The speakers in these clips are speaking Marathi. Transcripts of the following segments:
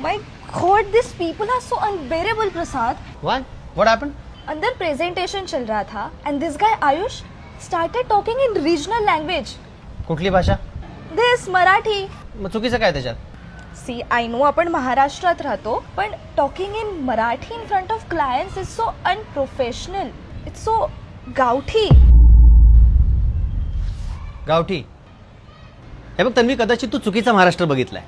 My God, these people are so unbearable, Prasad. What? What happened? अंदर प्रेजेंटेशन चल रहा था and this guy Ayush started talking in regional language. कुठली भाषा? This मराठी. मग चुकीचं काय त्याच्यात? See, I know आपण महाराष्ट्रात राहतो, पण talking in Marathi in front of clients is so unprofessional. It's so गावठी. गावठी. हे बघ तन्वी, कदाचित तू चुकीचा महाराष्ट्र बघितलाय.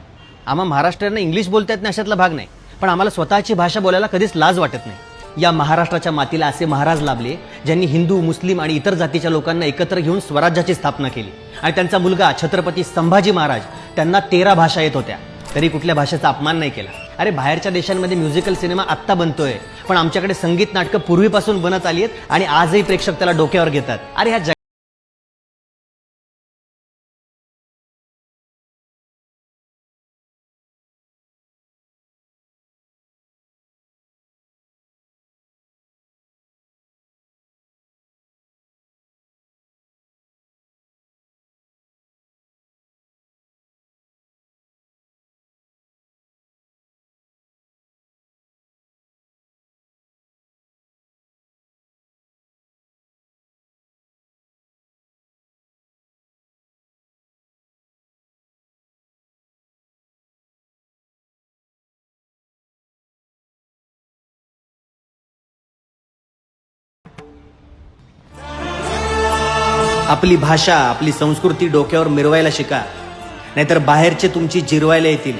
आम्हा महाराष्ट्रीयांना इंग्लिश बोलता येत नाही अशातला भाग नाही, पण आम्हाला स्वतःची भाषा बोलायला कधीच लाज वाटत नाही. या महाराष्ट्राच्या मातीला असे महाराज लाभले ज्यांनी हिंदू, मुस्लिम आणि इतर जातीच्या लोकांना एकत्र घेऊन स्वराज्याची स्थापना केली. आणि त्यांचा मुलगा छत्रपती संभाजी महाराज, त्यांना 13 भाषा येत होत्या, तरी कुठल्या भाषेचा अपमान नाही केला. अरे बाहेरच्या देशांमध्ये म्युझिकल सिनेमा आत्ता बनतोय, पण आमच्याकडे संगीत नाटकं पूर्वीपासून बनत आली आहेत आणि आजही प्रेक्षक त्याला डोक्यावर घेतात. अरे ह्या आपली भाषा, आपली संस्कृती डोक्यावर मिरवायला शिका, नाहीतर बाहेरचे तुमची जिरवायला येतील.